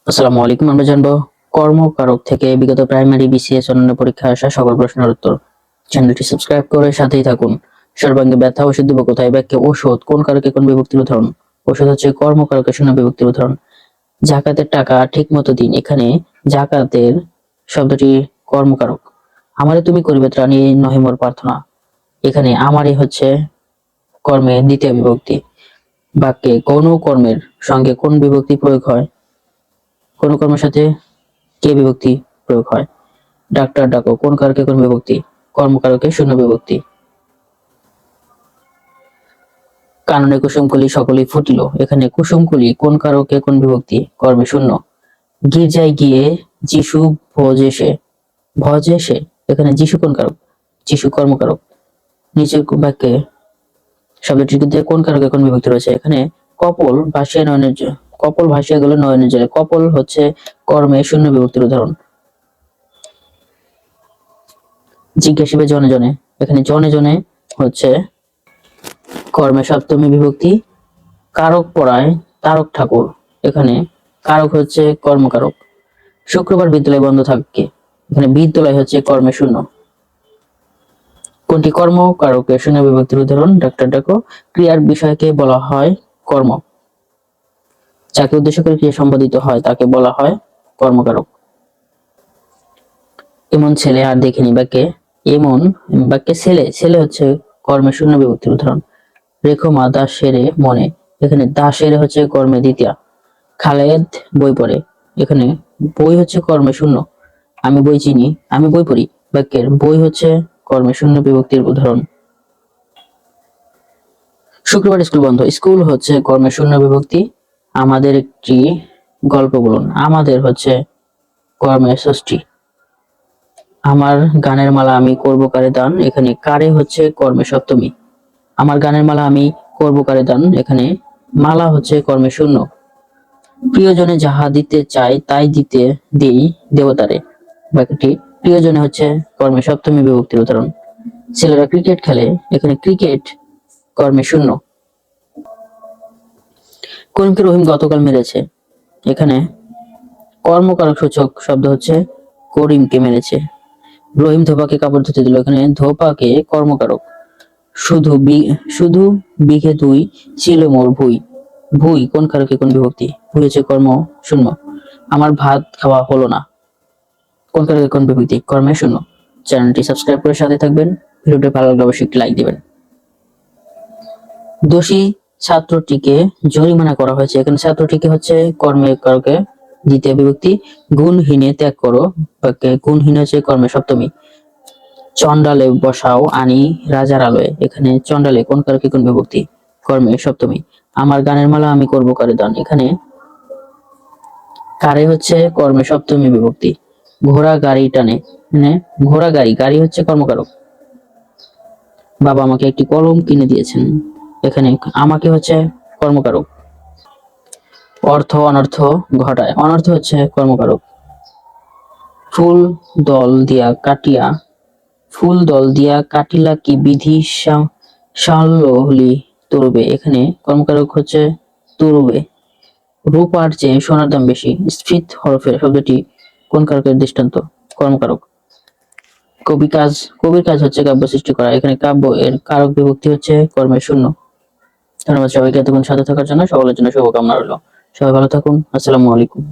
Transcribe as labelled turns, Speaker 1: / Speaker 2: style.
Speaker 1: আসসালামু আলাইকুম। আমরা জানবো কর্মকারক থেকে বিগত প্রাইমারি, বিসিএস অন্যান্য পরীক্ষায় আসা সকল প্রশ্নের উত্তর। চ্যানেলটি সাবস্ক্রাইব করে সাথেই থাকুন। সর্বাঙ্গে ব্যথা ওষুধ দিব কোথায়? ব্যাখ্যা: ওষুধ কোন কারকে কোন বিভক্তির উদাহরণ? ওষুধ হচ্ছে কর্মকারকের শূন্য বিভক্তির উদাহরণ। জাকাতের টাকা ঠিক মতো দিন। এখানে জাকাতের শব্দটি কর্মকারক। আমারে তুমি করিবে ত্রাণী নহে মোর প্রার্থনা। এখানে আমারে হচ্ছে কর্মে দ্বিতীয় বিভক্তি। বাক্যে কোন কর্মের সঙ্গে কোন বিভক্তি প্রয়োগ হয়? কোন কর্মের সাথে কে বিভক্তি প্রয়োগ হয়? ডাক্তার ডাকো কোন কারকে কোন বিভক্তি? কর্মকারকে শূন্য বিভক্তি। কাননে কুসুমকলি সকলেই ফুটিল। এখানে কুসুমকলি কোন কারকে কোন বিভক্তি? কর্মে শূন্য। গির্জায় গিয়ে যিশু ভজে সে। এখানে যিশু কোন কারক? যিশু কর্মকারক। নিচের বাক্যে শব্দটির মধ্যে কোন কারকে কোন বিভক্তি রয়েছে? এখানে কপল ভাসিয়া গেল নয়নের জলে। কপল হচ্ছে কর্মে শূন্য বিভক্তির উদাহরণ। জিজ্ঞাসিবে জনে জনে। এখানে জনে জনে হচ্ছে কর্মে সপ্তমী বিভক্তি। কারক পড়ায় তারক ঠাকুর। এখানে কারক হচ্ছে কর্মকারক। শুক্রবার বিদ্যালয় বন্ধ থাকে। এখানে বিদ্যালয় হচ্ছে কর্মে শূন্য। কোনটি কর্মকারকের শূন্য বিভক্তির উদাহরণ? ডাক্তার ডাকো। ক্রিয়ার বিষয়কে বলা হয় কর্ম। যাকে উদ্দেশ্য করে ক্রিয়া সম্পাদিত হয় তাকে বলা হয় কর্মকারক। এমন ছেলে আর দেখিনি। এমন বাক্যে ছেলে হচ্ছে কর্মের শূন্য বিভক্তির উদাহরণ। রেখো মা দাস সেরে মনে। এখানে দাস সেরে হচ্ছে কর্মে দ্বিতীয়া। খালেদ বই পড়ে। এখানে বই হচ্ছে কর্মে শূন্য। আমি বই চিনি, আমি বই পড়ি। বাক্যের বই হচ্ছে কর্মে শূন্য বিভক্তির উদাহরণ। শুক্রবার স্কুল বন্ধ। স্কুল হচ্ছে কর্মে শূন্য বিভক্তি। আমাদের একটি গল্প বলুন। আমাদের হচ্ছে কর্মের ষষ্ঠী। আমার গানের মালা আমি করব কারে দান। এখানে কারে হচ্ছে কর্মে সপ্তমী। আমার গানের মালা আমি করব কারে দান। এখানে মালা হচ্ছে কর্মে শূন্য। প্রিয়জনে যাহা দিতে চাই তাই দেই দেবতারে। বাকিটি প্রিয়জনে হচ্ছে কর্মে সপ্তমী বিভক্তির উদাহরণ। ছেলেরা ক্রিকেট খেলে। এখানে ক্রিকেট কর্মে শূন্য। করিমকে রহিম গতকাল মেরেছে। এখানে কর্মকারক সূচক শব্দ হচ্ছে করিমকে মেরেছে। রহিম ধোপাকে কাপড় ধুতে দিল। এখানে ধোপাকে কর্মকারক। শুধু বিঘে দুই ছিল মোর ভুই। ভুই কোন কারকে কোন বিভক্তি? ভুই হচ্ছে কর্ম শূন্য। আমার ভাত খাওয়া হলো না কোন কারকে কোন বিভক্তি? কর্মে শূন্য। চ্যানেলটি সাবস্ক্রাইব করে সাথে থাকবেন। ভিডিওটি ভালো লাগলে অবশ্যই একটি লাইক দিবেন। দোষী ছাত্রটিকে জরিমানা করা হয়েছে। এখানে ছাত্রটিকে হচ্ছে কর্মের কারকে দ্বিতীয় বিভক্তি। গুণহীনে ত্যাগ করো। গুণহীন হচ্ছে কর্মে সপ্তমী। চন্ডালে বসাও আনি রাজার আলোয়। এখানে চন্ডালে কোন কারকে কোন বিভক্তি? কর্মে সপ্তমী। আমার গানের মালা আমি করব কারে দান। এখানে কারে হচ্ছে কর্মে সপ্তমী বিভক্তি। ঘোড়া গাড়ি টানে। মানে ঘোড়া গাড়ি হচ্ছে কর্মকারক। বাবা আমাকে একটি কলম কিনে দিয়েছেন। এখানে আমাকে হচ্ছে কর্মকারক। অর্থ অনর্থ ঘটায়। অনর্থ হচ্ছে কর্মকারক। ফুল দল দিয়া কাটিলা কি বিধি সাল্লি তরুবে। এখানে কর্মকারক হচ্ছে তরুবে। রূপার চেয়ে সোনার দাম বেশি। স্ফীত হরফের শব্দটি কোন কারকের দৃষ্টান্ত? কর্মকারক। কবির কাজ হচ্ছে কাব্য সৃষ্টি করা। এখানে কাব্য এর কারক বিভক্তি হচ্ছে কর্মের শূন্য। ধন্যবাদ সবাইকে এতক্ষণ সাথে থাকার জন্য। সকলের জন্য শুভকামনা রইল। সবাই ভালো থাকুন। আসসালামু আলাইকুম।